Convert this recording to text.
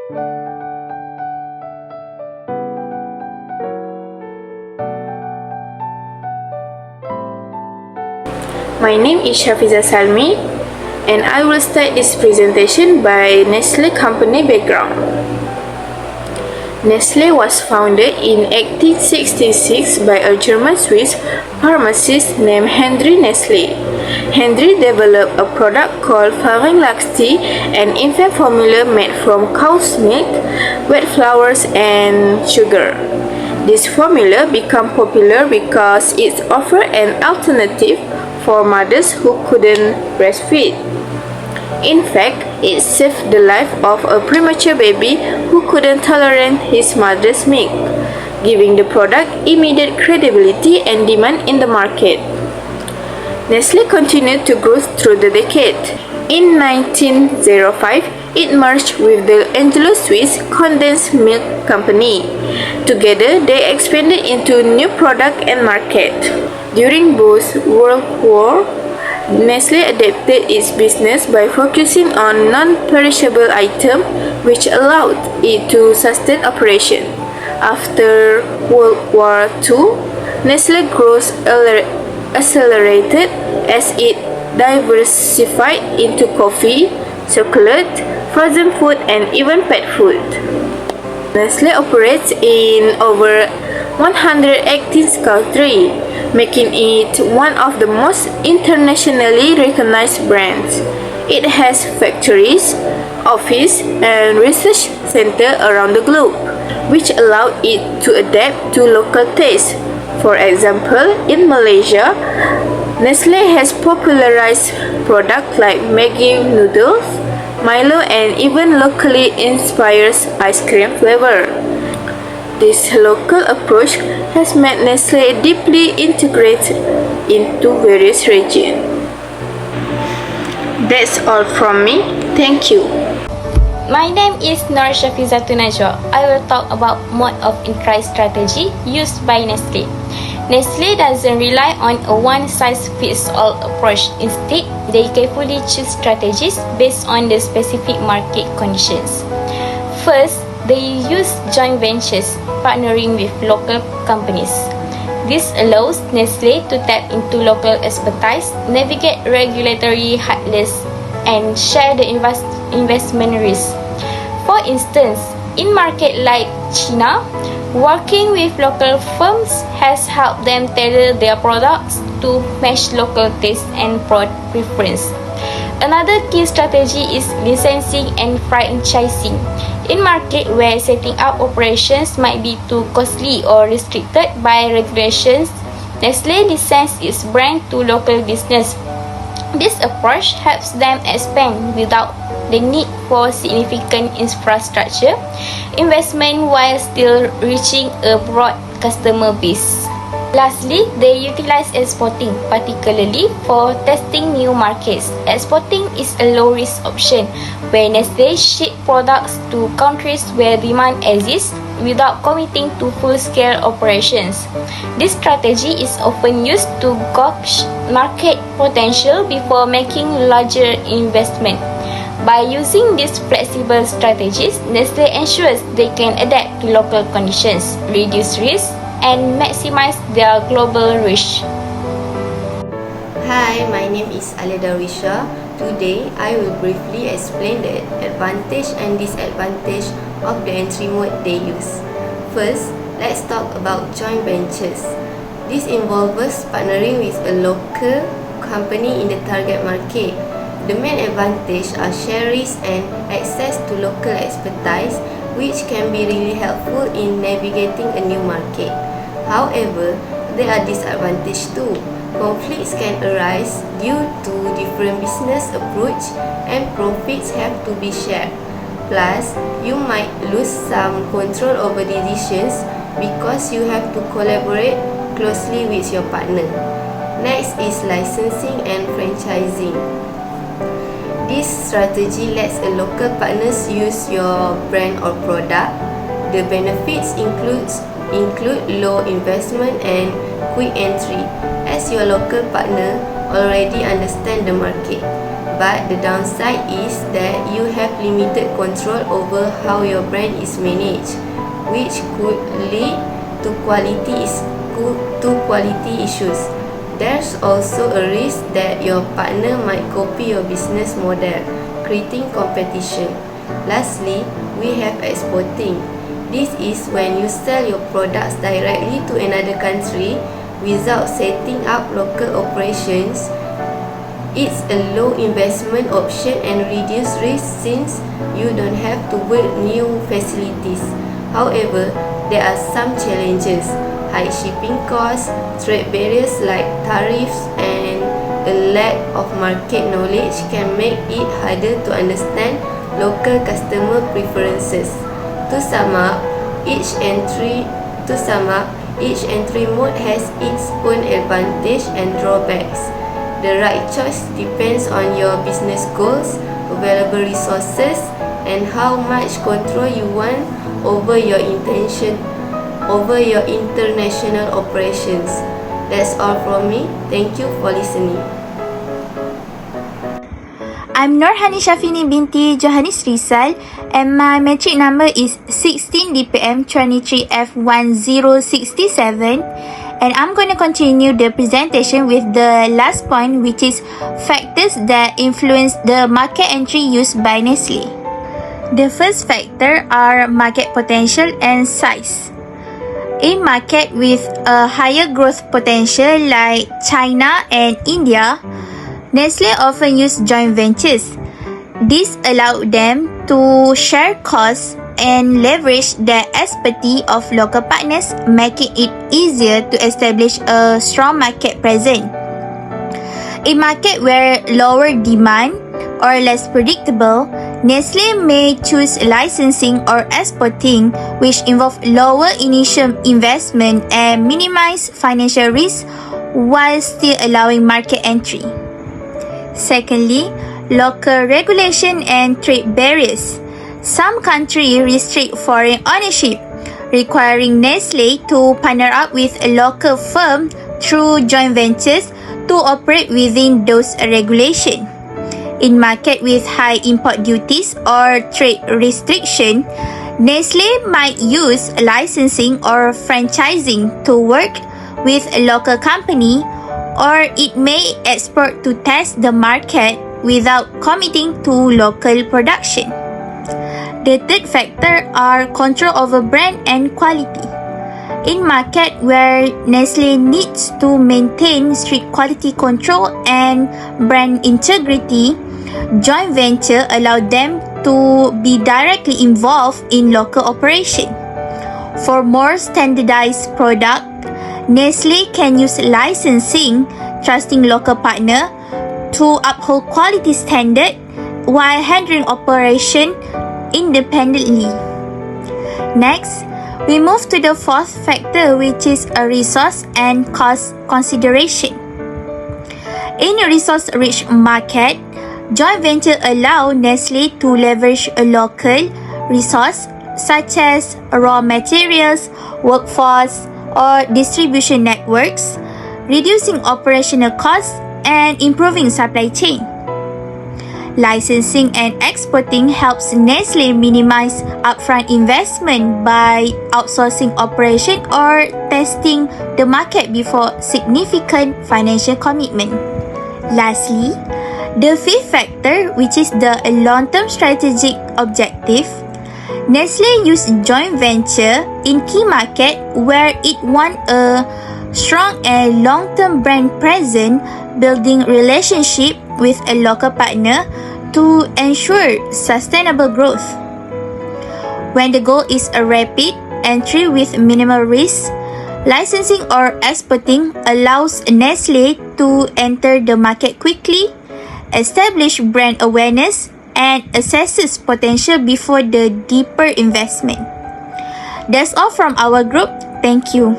My name is Shafiza Salmi, and I will start this presentation by Nestlé company background. Nestlé was founded in 1866 by a German-Swiss pharmacist named Henry Nestlé. Henry developed a product called Flowering Laxati, an infant formula made from cow's milk, wet flowers, and sugar. This formula became popular because it offered an alternative for mothers who couldn't breastfeed. In fact, it saved the life of a premature baby who couldn't tolerate his mother's milk, giving the product immediate credibility and demand in the market. Nestlé continued to grow through the decade. In 1905, it merged with the Anglo-Swiss Condensed Milk Company. Together, they expanded into new product and market. During both World War, Nestlé adapted its business by focusing on non-perishable items, which allowed it to sustain operation. After World War II, Nestlé growth accelerated as it diversified into coffee, chocolate, frozen food, and even pet food. Nestlé operates in over 118 countries, making it one of the most internationally recognized brands. It has factories, offices, and research centers around the globe, which allow it to adapt to local tastes. For example, in Malaysia, Nestlé has popularized products like Maggi noodles, Milo, and even locally inspired ice cream flavor. This local approach has made Nestlé deeply integrated into various regions. That's all from me. Thank you. My name is Nur Shafiza Tunajwa. I will talk about mode of entry strategy used by Nestlé. Nestlé doesn't rely on a one-size-fits-all approach. Instead, they carefully choose strategies based on the specific market conditions. First, they use joint ventures, partnering with local companies. This allows Nestlé to tap into local expertise, navigate regulatory hurdles, and share the investment risk. For instance, in markets like China, working with local firms has helped them tailor their products to match local tastes and preference. Another key strategy is licensing and franchising. In markets where setting up operations might be too costly or restricted by regulations, Nestlé licenses its brand to local business. This approach helps them expand without the need for significant infrastructure investment while still reaching a broad customer base. Lastly, they utilize exporting, particularly for testing new markets. Exporting is a low-risk option where Nestlé ship products to countries where demand exists without committing to full-scale operations. This strategy is often used to gauge market potential before making larger investment. By using these flexible strategies, Nestlé ensures they can adapt to local conditions, reduce risk, and maximize their global reach. Hi, my name is Alia Darwisha. Today, I will briefly explain the advantage and disadvantage of the entry mode they use. First, let's talk about joint ventures. This involves partnering with a local company in the target market. The main advantage are share risk and access to local expertise, which can be really helpful in navigating a new market. However, there are disadvantages too. Conflicts can arise due to different business approach and profits have to be shared. Plus, you might lose some control over decisions because you have to collaborate closely with your partner. Next is licensing and franchising. This strategy lets a local partners use your brand or product. The benefits include low investment and quick entry, as your local partner already understand the market. But the downside is that you have limited control over how your brand is managed, which could lead to quality issues. There's also a risk that your partner might copy your business model, creating competition. Lastly, we have exporting. This is when you sell your products directly to another country without setting up local operations. It's a low investment option and reduced risk since you don't have to build new facilities. However, there are some challenges. High shipping costs, trade barriers like tariffs, and a lack of market knowledge can make it harder to understand local customer preferences. To sum up, each entry mode has its own advantage and drawbacks. The right choice depends on your business goals, available resources, and how much control you want over your international operations. That's all from me. Thank you for listening. I'm Norhani Shafini binti Johannes Rizal and my metric number is 16 DPM 23F1067, and I'm going to continue the presentation with the last point, which is factors that influence the market entry used by Nestlé. The first factor are market potential and size. In market with a higher growth potential like China and India, Nestlé often use joint ventures. This allowed them to share costs and leverage the expertise of local partners, making it easier to establish a strong market presence. In market where lower demand or less predictable, Nestlé may choose licensing or exporting, which involve lower initial investment and minimize financial risk while still allowing market entry. Secondly, local regulation and trade barriers. Some countries restrict foreign ownership, requiring Nestlé to partner up with a local firm through joint ventures to operate within those regulations. In market with high import duties or trade restriction, Nestlé might use licensing or franchising to work with a local company, or it may export to test the market without committing to local production. The third factor are control over brand and quality. In market where Nestlé needs to maintain strict quality control and brand integrity, joint venture allow them to be directly involved in local operation. For more standardized product, Nestlé can use licensing, trusting local partner to uphold quality standard while handling operation independently. Next, we move to the fourth factor, which is a resource and cost consideration. In a resource-rich market, joint venture allow Nestlé to leverage a local resource such as raw materials, workforce, or distribution networks, reducing operational costs and improving supply chain. Licensing and exporting helps Nestlé minimize upfront investment by outsourcing operation or testing the market before significant financial commitment. Lastly, the fifth factor, which is the long-term strategic objective, Nestlé use joint venture in key market where it want a strong and long-term brand presence, building relationship with a local partner to ensure sustainable growth. When the goal is a rapid entry with minimal risk, licensing or exporting allows Nestlé to enter the market quickly, establish brand awareness, and assesses potential before the deeper investment. That's all from our group. Thank you.